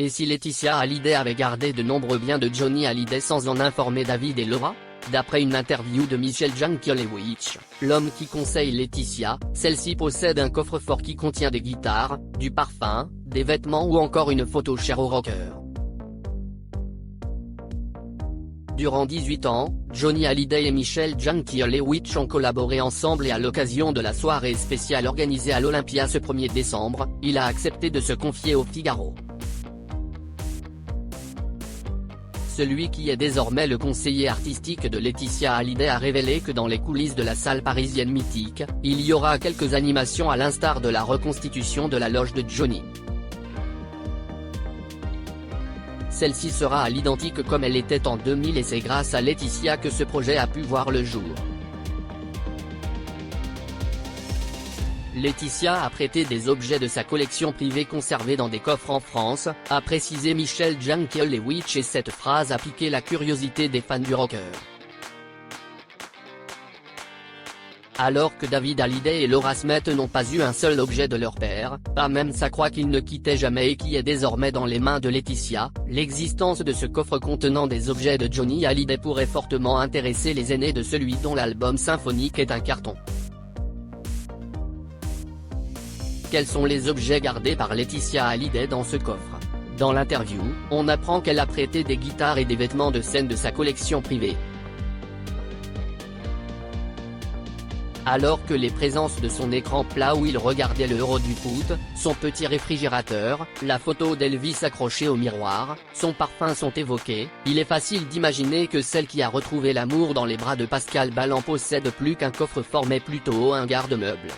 Et si Laetitia Hallyday avait gardé de nombreux biens de Johnny Hallyday sans en informer David et Laura? D'après une interview de Michelle Jankelewicz, l'homme qui conseille Laetitia, celle-ci possède un coffre-fort qui contient des guitares, du parfum, des vêtements ou encore une photo chère au rocker. Durant 18 ans, Johnny Hallyday et Michelle Jankelewicz ont collaboré ensemble et à l'occasion de la soirée spéciale organisée à l'Olympia ce 1er décembre, il a accepté de se confier au Figaro. Celui qui est désormais le conseiller artistique de Laetitia Hallyday a révélé que dans les coulisses de la salle parisienne mythique, il y aura quelques animations à l'instar de la reconstitution de la loge de Johnny. Celle-ci sera à l'identique comme elle était en 2000 et c'est grâce à Laetitia que ce projet a pu voir le jour. Laetitia a prêté des objets de sa collection privée conservés dans des coffres en France, a précisé Michelle Jankelewicz et cette phrase a piqué la curiosité des fans du rocker. Alors que David Hallyday et Laura Smith n'ont pas eu un seul objet de leur père, pas même sa croix qu'ils ne quittaient jamais et qui est désormais dans les mains de Laetitia, l'existence de ce coffre contenant des objets de Johnny Hallyday pourrait fortement intéresser les aînés de celui dont l'album symphonique est un carton. Quels sont les objets gardés par Laetitia Hallyday dans ce coffre? Dans l'interview, on apprend qu'elle a prêté des guitares et des vêtements de scène de sa collection privée. Alors que les présences de son écran plat où il regardait le Euro du foot, son petit réfrigérateur, la photo d'Elvis accrochée au miroir, son parfum sont évoqués, il est facile d'imaginer que celle qui a retrouvé l'amour dans les bras de Pascal Ballan possède plus qu'un coffre-fort mais plutôt un garde-meuble.